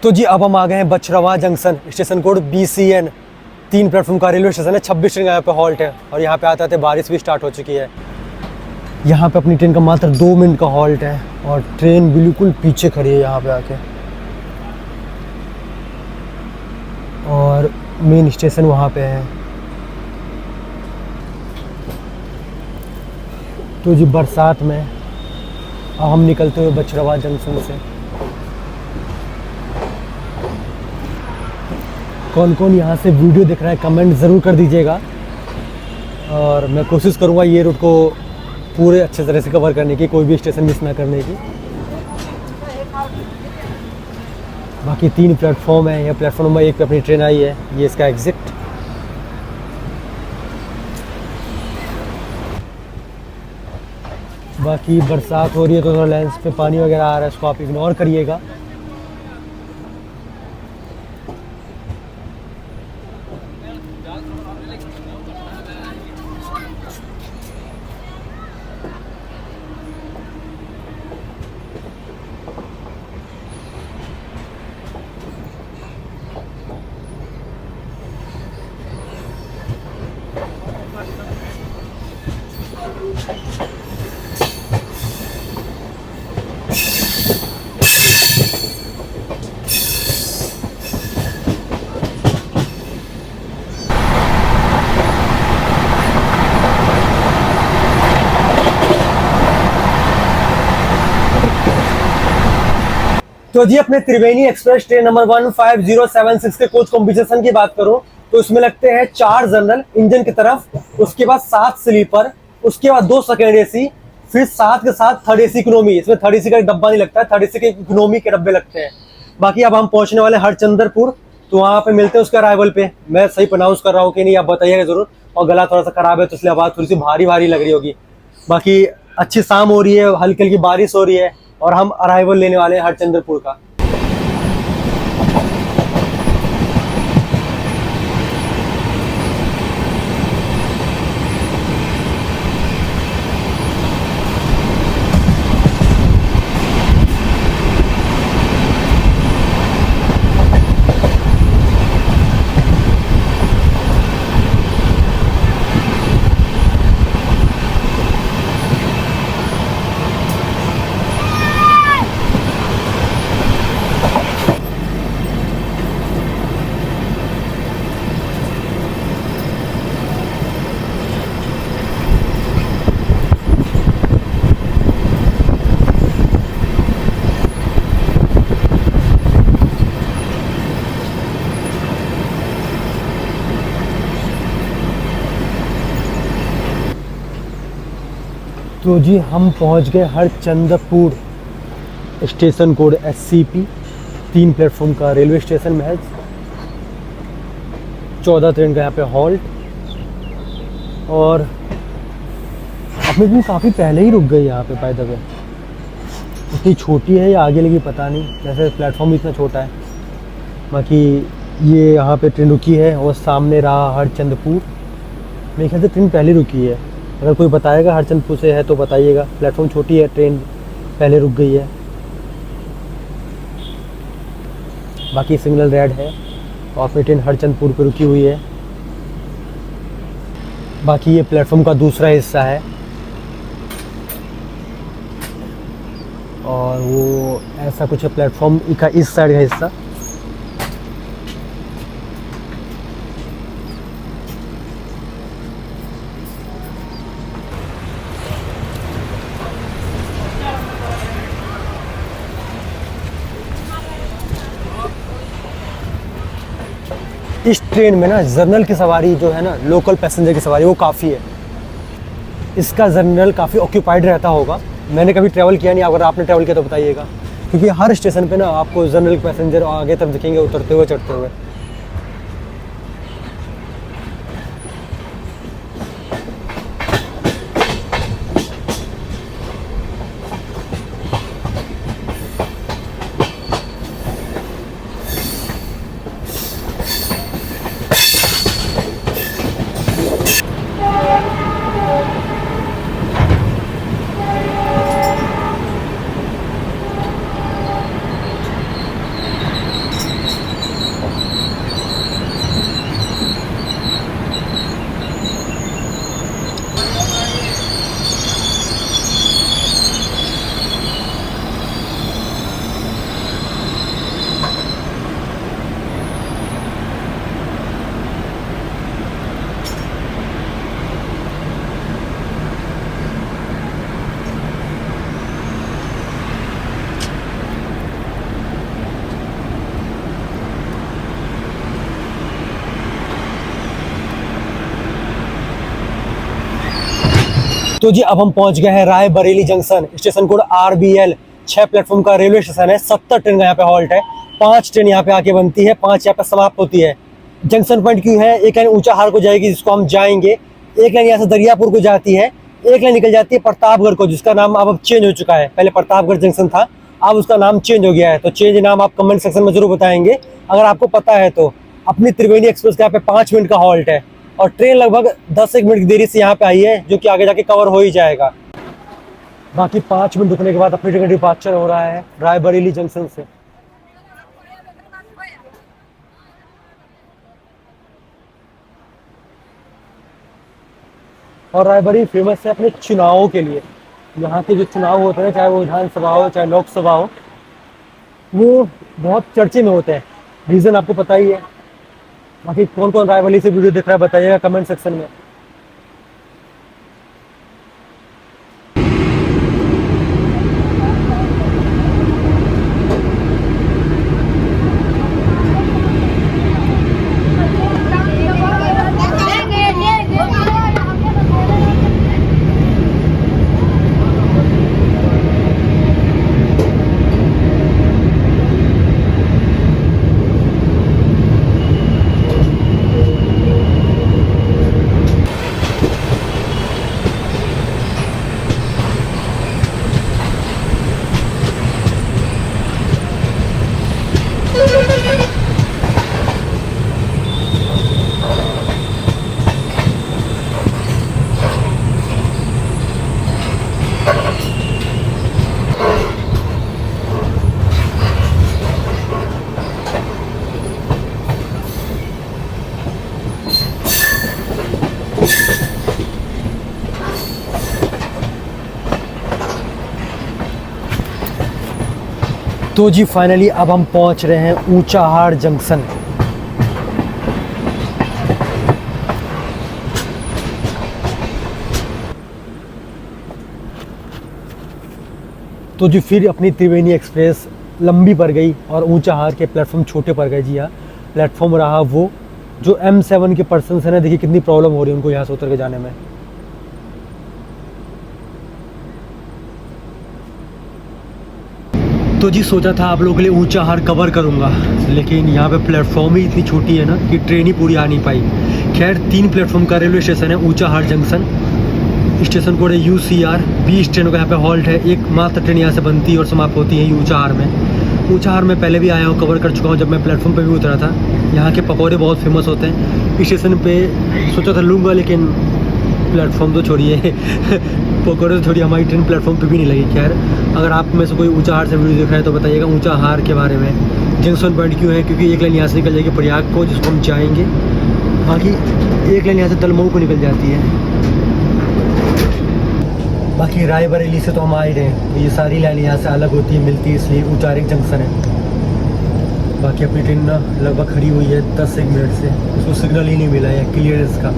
तो जी अब हम आ गए हैं Bachhwara junction, station code BCN। 3 platform का रेलवे स्टेशन है। 26 ट्रेन का यहाँ पे हॉल्ट है और यहाँ पे आते आते बारिश भी स्टार्ट हो चुकी है। यहाँ पे अपनी ट्रेन का मात्र 2 मिनट का हॉल्ट है और ट्रेन बिल्कुल पीछे खड़ी है यहाँ पे आके। और मेन स्टेशन वहाँ पे है। तो जी बरसात में अब हम निकलते हुए बछरवा जंक्शन से। कौन कौन यहाँ से वीडियो देख रहा है कमेंट ज़रूर कर दीजिएगा और मैं कोशिश करूँगा ये रूट को पूरे अच्छे तरह से कवर करने की, कोई भी स्टेशन मिस ना करने की। बाकी 3 प्लेटफॉर्म है। यह प्लेटफॉर्म नंबर 1 पे अपनी ट्रेन आई है, ये इसका एग्जिट। बाकी बरसात हो रही है तो थोड़ा लेंस पे पानी वगैरह आ रहा है, इसको आप इग्नोर करिएगा। तो जी अपने त्रिवेणी एक्सप्रेस ट्रेन नंबर 15076 के कोच कॉम्बिनेशन की बात करूं तो इसमें लगते हैं 4 जनरल इंजन की तरफ, उसके बाद 7 स्लीपर, उसके बाद 2 सेकेंड एसी, फिर 7 के साथ थर्ड एसी इकोनॉमी। इसमें थर्ड एसी का एक डब्बा नहीं लगता है, थर्ड एसी के इकोनॉमी के डब्बे लगते हैं। बाकी अब हम पहुंचने वाले हरचंद्रपुर, तो वहाँ पे मिलते हैं उसके अराइवल पे। मैं सही प्रोनाउंस कर रहा हूँ कि नहीं आप बताइएगा जरूर। और गला थोड़ा सा खराब है तो इसलिए आवाज़ थोड़ी सी भारी भारी लग रही होगी। बाकी अच्छी शाम हो रही है, हल्की हल्की बारिश हो रही है और हम अराइवल लेने वाले हैं हरचंद्रपुर का। तो जी हम पहुंच गए Harchandrapur, station code SCP। 3 platform का रेलवे स्टेशन महज। 14 ट्रेन का यहाँ पे हॉल्ट। और अपनी ट्रेन काफ़ी पहले ही रुक गई यहाँ पे। बाय द वे इतनी छोटी है या आगे लगी पता नहीं, जैसे प्लेटफॉर्म इतना छोटा है। बाकी ये यहाँ पे ट्रेन रुकी है और सामने रहा हरचंद्रपुर। मेरे ख्याल से ट्रेन पहले रुकी है। अगर कोई बताएगा हरचंदपुर से है तो बताइएगा। प्लेटफॉर्म छोटी है, ट्रेन पहले रुक गई है। बाकी सिग्नल रेड है और अपनी ट्रेन हरचंदपुर पे रुकी हुई है। बाकी ये प्लेटफॉर्म का दूसरा हिस्सा है और वो ऐसा कुछ है प्लेटफॉर्म का इस साइड का हिस्सा। इस ट्रेन में ना जर्नल की सवारी जो है ना, लोकल पैसेंजर की सवारी, वो काफ़ी है। इसका जर्नल काफ़ी ऑक्यूपाइड रहता होगा। मैंने कभी ट्रैवल किया नहीं, अगर आपने ट्रैवल किया तो बताइएगा। क्योंकि हर स्टेशन पे ना आपको जर्नल पैसेंजर आगे तरफ दिखेंगे, उतरते हुए चढ़ते हुए। तो जी अब हम पहुंच गए हैं Raebareli junction, station code RBL। 6 platform का रेलवे स्टेशन है, 70 ट्रेन का यहाँ पे हॉल्ट है, 5 ट्रेन यहाँ पे आके बनती है, 5 यहाँ पे समाप्त होती है। जंक्शन पॉइंट क्यों है, एक लाइन ऊंचाहार को जाएगी जिसको हम जाएंगे, एक लाइन यहाँ से दरियापुर को जाती है, एक लाइन निकल जाती है प्रतापगढ़ को, जिसका नाम अब चेंज हो चुका है। पहले प्रतापगढ़ जंक्शन था, अब उसका नाम चेंज हो गया है। तो चेंज नाम आप कमेंट सेक्शन में जरूर बताएंगे अगर आपको पता है तो। अपनी त्रिवेणी एक्सप्रेस का यहाँ पे 5 मिनट का हॉल्ट है और ट्रेन लगभग 10-1 मिनट की देरी से यहाँ पे आई है, जो कि आगे जाके कवर हो ही जाएगा। बाकी 5 मिनट रुकने के बाद अपनी ट्रेन का डिपार्चर हो रहा है रायबरेली जंक्शन से। और रायबरेली फेमस है अपने चुनावों के लिए। यहाँ के जो चुनाव होते हैं, चाहे वो विधानसभा हो चाहे लोकसभा हो, वो बहुत चर्चे में होते हैं। रीज़न आपको पता ही है। बाकी कौन कौन रायबरेली से वीडियो देख रहा है बताइएगा कमेंट सेक्शन में। तो जी फाइनली अब हम पहुंच रहे हैं ऊंचाहार जंक्शन। तो जी फिर अपनी त्रिवेणी एक्सप्रेस लंबी पड़ गई और ऊंचाहार के प्लेटफॉर्म छोटे पड़ गए। जी हाँ, प्लेटफॉर्म रहा वो जो M7 के पर्सनस है ना, देखिए कितनी प्रॉब्लम हो रही है उनको यहाँ से उतर के जाने में। तो जी सोचा था आप लोगों के लिए ऊंचाहार कवर करूंगा, लेकिन यहाँ पे प्लेटफॉर्म ही इतनी छोटी है ना कि ट्रेन ही पूरी आ नहीं पाई। खैर 3 प्लेटफॉर्म का रेलवे स्टेशन है ऊंचाहार जंक्शन। स्टेशन कोड है UCR। 20 ट्रेनों का यहाँ पे हॉल्ट है, एक मात्र ट्रेन यहाँ से बनती है और समाप्त होती है ऊंचाहार में। ऊंचाहार में पहले भी आया हूँ, कवर कर चुका हूँ जब मैं प्लेटफॉर्म पे भी उतरा था। यहाँ के पकौड़े बहुत फेमस होते हैं। स्टेशन पे सोचा था लूँगा, लेकिन प्लेटफॉर्म तो छोड़िए पकौड़े तो छोड़िए, हमारी ट्रेन प्लेटफॉर्म पे भी नहीं लगी। खैर अगर आप में से कोई ऊंचाहार से वीडियो देख रहा है तो बताइएगा ऊंचाहार के बारे में। जंक्शन पॉइंट क्यों है, क्योंकि एक लाइन यहाँ से निकल जाएगी प्रयाग को, जिसको हम जाएंगे। बाकी एक लाइन यहाँ से दलमऊ को निकल जाती है। बाकी रायबरेली से तो हम आ ही रहे हैं, तो ये सारी लाइन यहाँ से अलग होती है, मिलती है, इसलिए ऊंचाहार जंक्शन है। बाकी अपनी ट्रेन ना लगभग खड़ी हुई है 10-1 मिनट से, उसको सिग्नल ही नहीं मिला है क्लियरेंस का।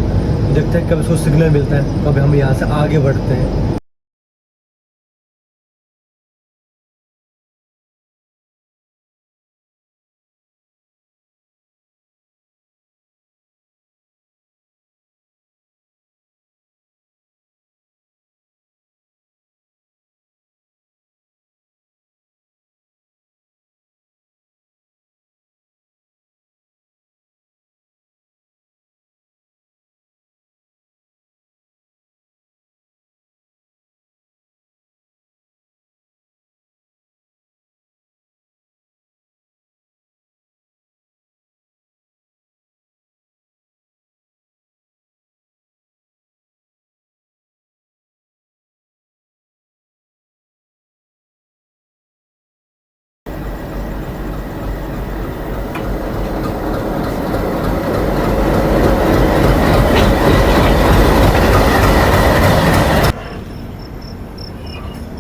देखते हैं कब उसको सिग्नल मिलता है, कब हम यहाँ से आगे बढ़ते हैं।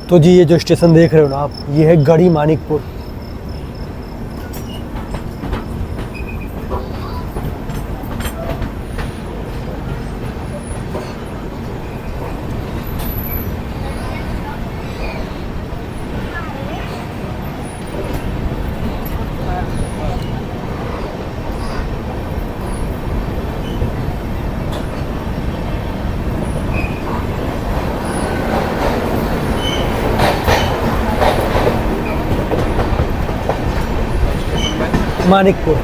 तो जी ये जो स्टेशन देख रहे हो ना आप, ये है गढ़ी मानिकपुर। मानिकपुर।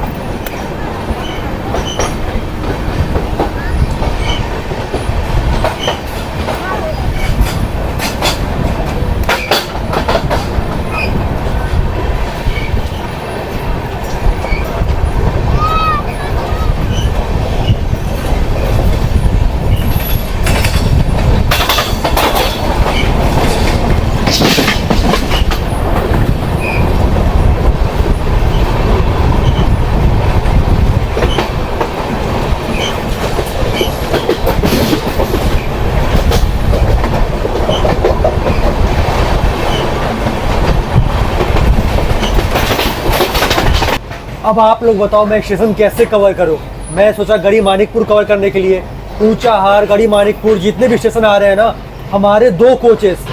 अब आप लोग बताओ मैं स्टेशन कैसे कवर करूं। मैं सोचा गढ़ी मानिकपुर कवर करने के लिए, ऊंचाहार, गढ़ी मानिकपुर जितने भी स्टेशन आ रहे हैं ना, हमारे 2 कोचेस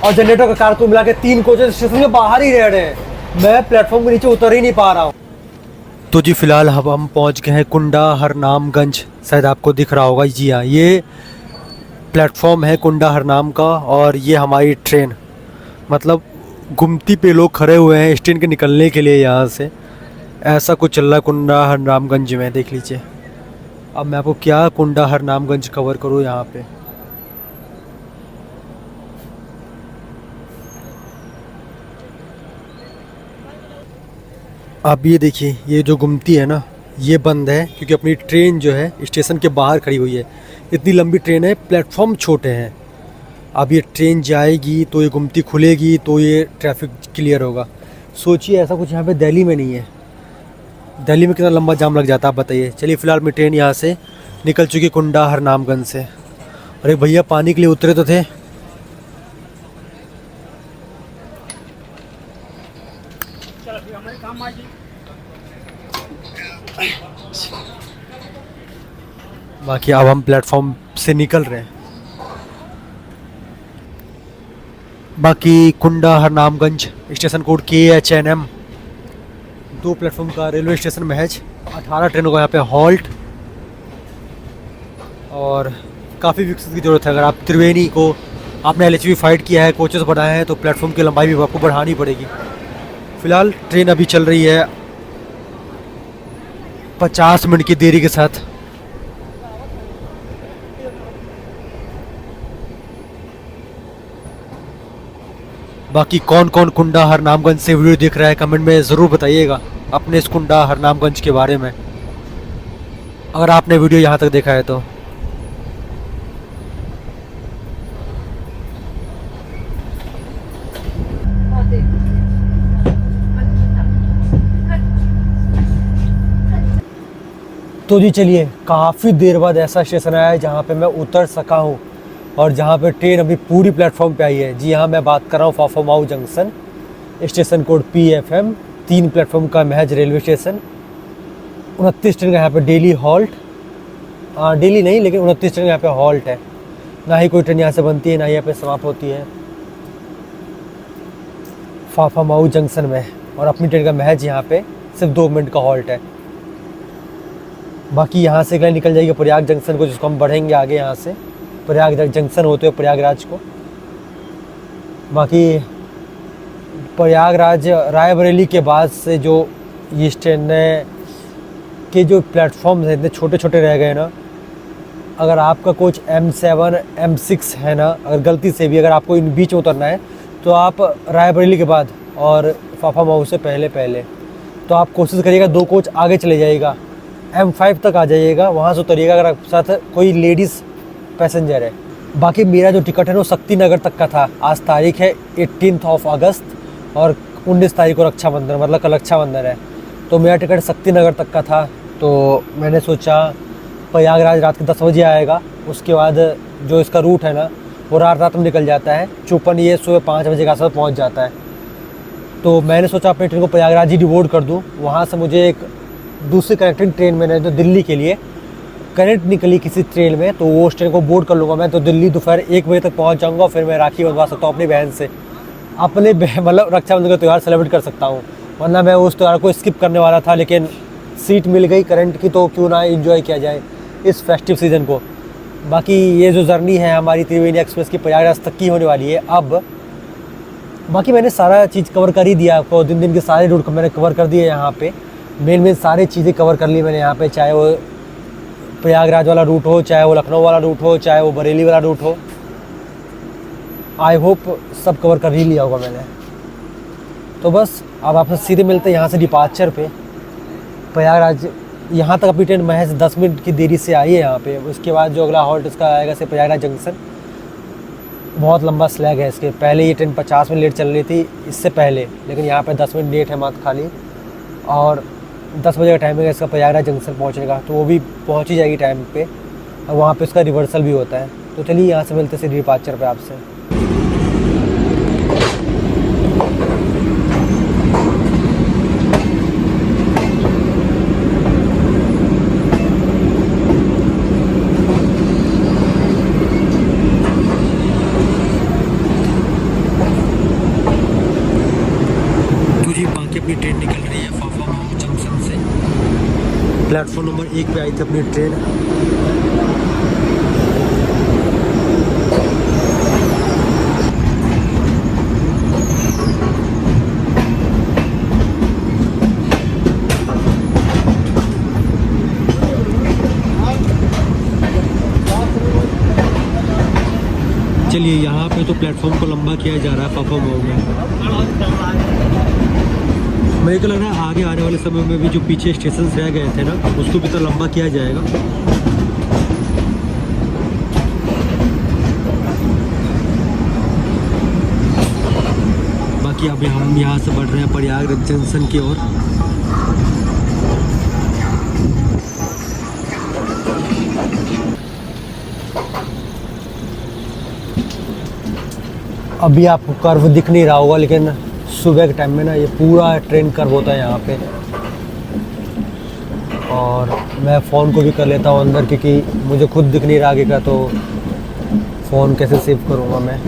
और जनरेटर का कारतून मिला के 3 कोचेस स्टेशन के बाहर ही रह रहे हैं। मैं प्लेटफॉर्म के नीचे उतर ही नहीं पा रहा हूँ। तो जी फिलहाल अब हम पहुँच गए हैं कुंडा हरनामगंज। शायद आपको दिख रहा होगा। जी हाँ, ये प्लेटफॉर्म है कुंडा हरनाम का और ये हमारी ट्रेन, मतलब गुमती पे लोग खड़े हुए हैं स्टेशन के निकलने के लिए। यहाँ से ऐसा कुछ चल रहा है कुंडा हरनामगंज में, देख लीजिए। अब मैं आपको क्या कुंडा हरनामगंज कवर करूँ यहाँ पे। अब ये देखिए, ये जो गुमती है ना, ये बंद है क्योंकि अपनी ट्रेन जो है स्टेशन के बाहर खड़ी हुई है। इतनी लंबी ट्रेन है, प्लेटफॉर्म छोटे हैं। अब ये ट्रेन जाएगी तो ये गुमती खुलेगी तो ये ट्रैफिक क्लियर होगा। सोचिए ऐसा कुछ यहाँ पे दिल्ली में नहीं है। दिल्ली में कितना लंबा जाम लग जाता है आप बताइए। चलिए फ़िलहाल मेरी ट्रेन यहाँ से निकल चुकी कुंडा हरनामगंज से। और एक भैया पानी के लिए उतरे तो थे। बाकी अब हम प्लेटफॉर्म से निकल रहे हैं। बाकी कुंडा हरनामगंज स्टेशन कोड KHNM, 2 प्लेटफॉर्म का रेलवे स्टेशन महज। 18 ट्रेनों का यहाँ पे हॉल्ट और काफ़ी विकसित की ज़रूरत है। अगर आप त्रिवेणी को आपने LHV फाइट किया है, कोचेस बढ़ाए हैं, तो प्लेटफॉर्म की लंबाई भी आपको बढ़ानी पड़ेगी। फ़िलहाल ट्रेन अभी चल रही है 50 मिनट की देरी के साथ। बाकी कौन कौन कुंडा हरनामगंज से वीडियो देख रहा है कमेंट में ज़रूर बताइएगा अपने इस कुंडा हरनामगंज के बारे में, अगर आपने वीडियो यहाँ तक देखा है तो। तो जी चलिए, काफ़ी देर बाद ऐसा स्टेशन आया है जहाँ पे मैं उतर सका हूँ और जहाँ पे ट्रेन अभी पूरी प्लेटफॉर्म पे आई है। जी हाँ, मैं बात कर रहा हूँ Phaphamau junction, station code PFM, 3 platform का महज रेलवे स्टेशन। 29 ट्रेन का यहाँ पे डेली हॉल्ट, डेली नहीं लेकिन 29 ट्रेन यहाँ पे हॉल्ट है। ना ही कोई ट्रेन यहाँ से बनती है, ना ही यहाँ पे समाप्त होती है फाफामाऊ जंक्शन में। और अपनी ट्रेन का महज यहाँ पे सिर्फ 2 मिनट का हॉल्ट है। बाकी यहाँ से कहीं निकल जाएगी प्रयाग जंक्शन को, जिसको हम बढ़ेंगे आगे यहाँ से प्रयाग जंक्शन होते हुए प्रयागराज को। बाकी प्रयागराज रायबरेली के बाद से जो ये स्टेशन के जो प्लेटफॉर्म्स हैं इतने छोटे छोटे रह गए ना। अगर आपका कोच M7 M6 है ना, अगर गलती से भी अगर आपको इन बीच में उतरना है तो आप रायबरेली के बाद और फाफामाऊ से पहले तो आप कोशिश करिएगा 2 कोच आगे चले जाइएगा, M5 तक आ जाइएगा, वहाँ से उतरिएगा अगर आपके साथ कोई लेडीज़ पैसेंजर है। बाकी मेरा जो टिकट है वो शक्ति नगर तक का था। आज तारीख है 18 अगस्त और 19 तारीख को रक्षाबंधन, मतलब कल रक्षाबंधन है। तो मेरा टिकट शक्ति नगर तक का था। तो मैंने सोचा प्रयागराज रात के 10 बजे आएगा, उसके बाद जो इसका रूट है ना वो रात में निकल जाता है। चुपन ये सुबह 5 बजे के आसपास पहुँच जाता है। तो मैंने सोचा अपनी ट्रेन को प्रयागराज ही डिवोट कर दूँ। वहाँ से मुझे एक दूसरी कनेक्टिंग ट्रेन मैंने जो दिल्ली के लिए कनेक्ट निकली किसी ट्रेन में, तो वो उस ट्रेन को बोर्ड कर लूँगा मैं। तो दिल्ली दोपहर 1 बजे तक पहुँच जाऊँगा। फिर मैं राखी बंधवा सकता हूँ अपनी बहन से, अपने मतलब रक्षाबंधन का त्यौहार सेलिब्रेट कर सकता हूँ। वरना मैं उस त्यौहार को स्किप करने वाला था, लेकिन सीट मिल गई करंट की, तो क्यों ना एंजॉय किया जाए इस फेस्टिव सीज़न को। बाकी ये जो जर्नी है हमारी त्रिवेणी एक्सप्रेस की प्रयागराज तक की होने वाली है अब। बाकी मैंने सारा चीज़ कवर कर ही दिया आपको, दिन के सारे रूट को मैंने कवर कर दिया यहाँ पे। मेन सारी चीज़ें कवर कर ली मैंने यहाँ पे, चाहे वो प्रयागराज वाला रूट हो, चाहे वो लखनऊ वाला रूट हो, चाहे वो बरेली वाला रूट हो। आई होप सब कवर कर ही लिया होगा मैंने। तो बस अब आपसे सीधे मिलते हैं यहाँ से डिपार्चर पे। प्रयागराज यहाँ तक अपनी ट्रेन महज 10 मिनट की देरी से आई है यहाँ पे। उसके बाद जो अगला हॉल्ट इसका आएगा से प्रयागराज जंक्शन। बहुत लंबा स्लैग है इसके। पहले ये ट्रेन 50 मिनट लेट चल रही थी इससे पहले, लेकिन यहाँ पे 10 मिनट लेट है मात्र खाली। और 10 बजे का टाइमिंग है इसका प्रयागराज जंक्शन पहुँचने का, तो वो भी पहुँच ही जाएगी टाइम पे। और वहाँ पे उसका रिवर्सल भी होता है। तो चलिए यहाँ से मिलते सीधे डिपार्चर पे आपसे। बाकी अपनी ट्रेन निकल रही है फाफा जंक्शन से। प्लेटफॉर्म नंबर 1 पे आई थी अपनी ट्रेन। चलिए यहाँ पे तो प्लेटफॉर्म को लंबा किया जा रहा है फाफा मॉल में। मेरे को लग रहा है आगे आने वाले समय में भी जो पीछे स्टेशन रह गए थे ना, उसको भी तो लंबा किया जाएगा। बाकी अभी हम यहाँ से बढ़ रहे हैं प्रयागराज जंक्शन की ओर। अभी आपको कर्व दिख नहीं रहा होगा, लेकिन सुबह के टाइम में ना ये पूरा ट्रेन कर्व होता है यहाँ पे। और मैं फ़ोन को भी कर लेता हूँ अंदर, क्योंकि मुझे खुद दिख नहीं रहा आगे का, तो फ़ोन कैसे सेव करूँगा मैं।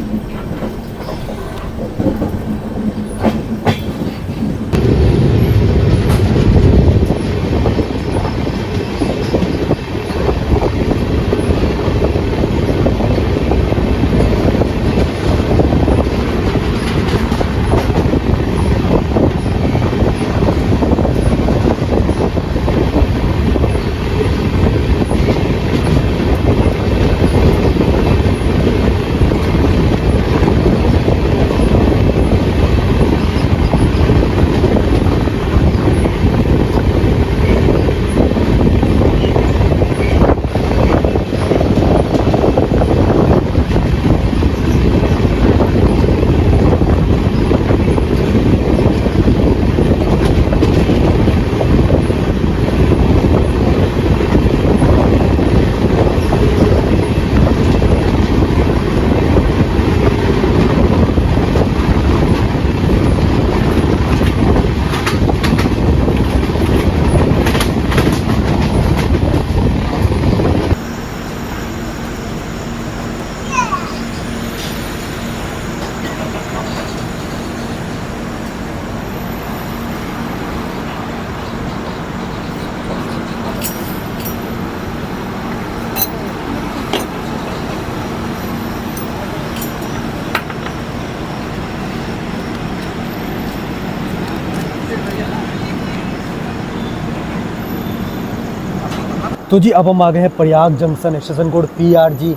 तो जी अब हम आ गए हैं Prayag junction. Station code PRG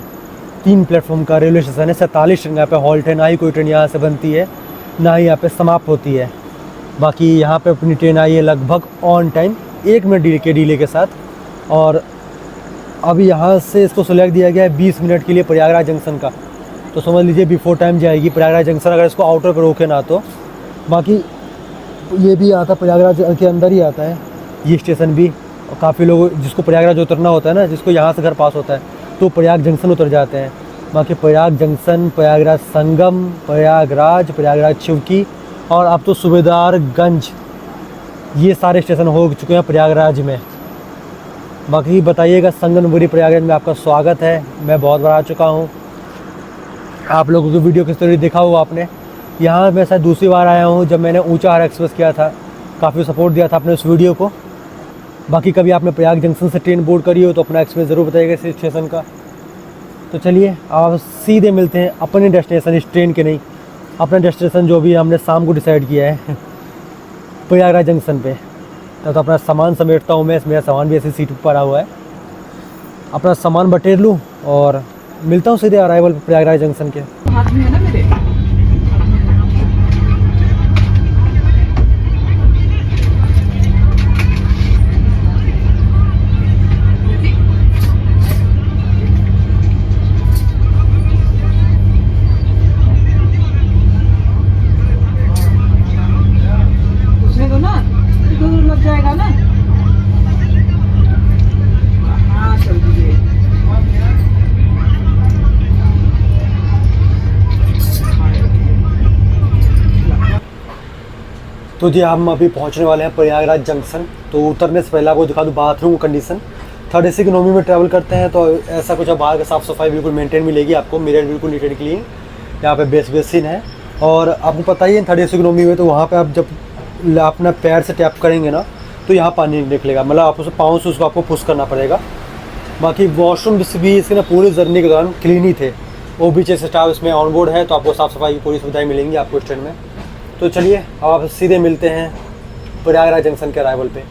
3 platform का रेलवे स्टेशन है। 47 ट्रेन यहाँ पे हॉल्ट है, ना ही कोई ट्रेन यहाँ से बनती है, ना ही यहाँ पे समाप्त होती है। बाकी यहाँ पे अपनी ट्रेन आई है लगभग ऑन टाइम, 1 मिनट के डिले के साथ। और अभी यहाँ से इसको सेलेक्ट दिया गया है 20 मिनट के लिए प्रयागराज जंक्शन का। तो समझ लीजिए बिफोर टाइम जाएगी प्रयागराज जंक्शन, अगर इसको आउटर पर रोके ना तो। बाकी ये भी आता प्रयागराज के अंदर ही आता है ये स्टेशन भी। और काफ़ी लोग जिसको प्रयागराज उतरना होता है ना, जिसको यहाँ से घर पास होता है, तो प्रयाग जंक्शन उतर जाते हैं। बाकी प्रयाग जंक्शन, प्रयागराज संगम, प्रयागराज शिवकी और अब तो सूबेदारगंज, ये सारे स्टेशन हो चुके हैं प्रयागराज में। बाकी बताइएगा संगमनगरी प्रयागराज में आपका स्वागत है। मैं बहुत बार आ चुका हूँ, आप लोगों की वीडियो की स्टोरी देखा हुआ आपने। यहाँ मैं शायद दूसरी बार आया हूँ, जब मैंने ऊंचा हार एक्सप्रेस किया था, काफ़ी सपोर्ट दिया था आपने उस वीडियो को। बाकी कभी आपने प्रयाग जंक्शन से ट्रेन बोर्ड करी हो तो अपना एक्सपीरियंस ज़रूर बताइएगा इस स्टेशन का। तो चलिए आप सीधे मिलते हैं अपने डेस्टिनेशन, इस ट्रेन के नहीं, अपना डेस्टिनेशन जो भी हमने शाम को डिसाइड किया है प्रयागराज जंक्शन पे। तो अपना सामान समेटता हूँ मैं, मेरा सामान भी ऐसी सीट पर पड़ा हुआ है, अपना सामान बटेर लूँ और मिलता हूँ सीधे अराइवल प्रयागराज जंक्शन के। हाथ में है ना मेरे। उसमें तो ना दूर लग जाएगा ना। हाँ चल दीजिए। तो जी हम अभी पहुंचने वाले हैं प्रयागराज जंक्शन। तो उतरने से पहले आपको दिखा दूँ bathroom condition. Third AC economy में ट्रैवल करते हैं तो ऐसा कुछ, बाहर का साफ़ सफाई बिल्कुल मेंटेन मिलेगी आपको, मिरर बिल्कुल नीट एंड क्लीन। यहाँ पे बेसिन है और आपको पता ही है थर्ड एसी इकोनॉमी में तो वहाँ पे आप जब अपना पैर से टैप करेंगे ना तो यहाँ पानी निकलेगा, मतलब आप उसे पाँव से उसको आपको पुश करना पड़ेगा। बाकी वॉशरूम भी इसके ना पूरी जर्नी के दौरान क्लीन ही थे। वो बीच से स्टाफ इसमें ऑन बोर्ड है तो आपको साफ़ सफाई की पूरी सुविधाएँ मिलेंगी आपको इस ट्रेन में। तो चलिए अब आप सीधे मिलते हैं प्रयागराज जंक्शन के अराइवल पे।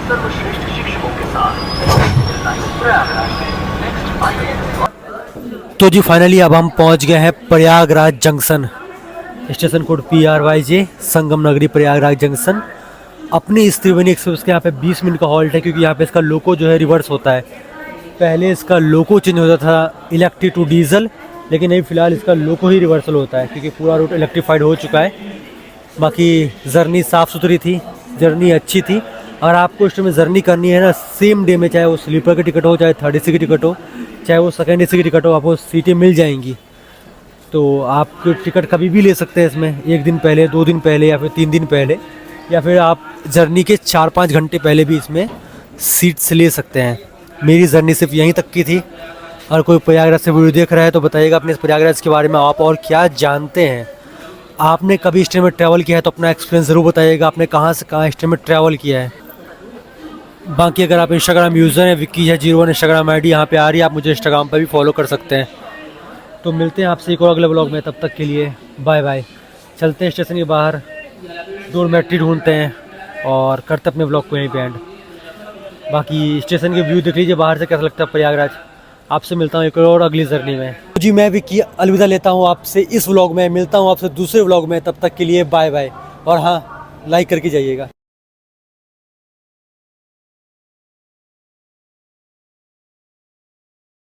सर्वश्रेष्ठ शिक्षकों के साथ प्रयागराज में नेक्स्ट आइए। तो जी फाइनली अब हम पहुंच गए हैं Prayagraj junction. Station code PRYJ, संगम नगरी प्रयागराज जंक्शन। अपनी इस त्रिवेणी एक्सप्रेस के यहाँ पे 20 मिनट का हॉल्ट है क्योंकि यहाँ पे इसका लोको जो है रिवर्स होता है। पहले इसका लोको चेंज होता था इलेक्ट्रिक टू डीजल, लेकिन अभी फ़िलहाल इसका लोको ही रिवर्सल होता है क्योंकि पूरा रूट इलेक्ट्रीफाइड हो चुका है। बाकी जर्नी साफ़ सुथरी थी, जर्नी अच्छी थी। अगर आपको इस में जर्नी करनी है ना सेम डे में, चाहे वो स्लीपर की टिकट हो, चाहे थर्ड एसी की टिकट हो, चाहे वो सेकेंड एसी की टिकट हो, आपको सीटें मिल जाएंगी। तो आप टिकट कभी भी ले सकते हैं इसमें, 1 दिन पहले, 2 दिन पहले या फिर 3 दिन पहले, या फिर आप जर्नी के 4-5 घंटे पहले भी इसमें सीट्स ले सकते हैं। मेरी जर्नी सिर्फ यहीं तक की थी। और कोई प्रयागराज से वीडियो देख रहा है तो बताइएगा अपने इस प्रयागराज के बारे में आप और क्या जानते हैं। आपने कभी इस ट्रेन में ट्रैवल किया है तो अपना एक्सपीरियंस ज़रूर बताइएगा, आपने कहाँ से कहाँ इस ट्रेन में ट्रैवल किया है। बाकी अगर आप इंस्टाग्राम यूज़र हैं, विक्की है 01 इंस्टाग्राम ID यहाँ पे आ रही है, आप मुझे इंस्टाग्राम पर भी फॉलो कर सकते हैं। तो मिलते हैं आपसे एक और अगले ब्लॉग में, तब तक के लिए बाय बाय। चलते हैं स्टेशन के बाहर, डोरमेट्री ढूंढते हैं और करते अपने ब्लॉग को यहीं पे एंड। बाकी स्टेशन के व्यू देख लीजिए बाहर से कैसा लगता है प्रयागराज। आपसे मिलता हूँ एक और अगली जर्नी में। जी मैं विक्की अलविदा लेता हूँ आपसे इस व्लॉग में, मिलता हूँ आपसे दूसरे व्लॉग में, तब तक के लिए बाय बाय। और हाँ, लाइक करके जाइएगा।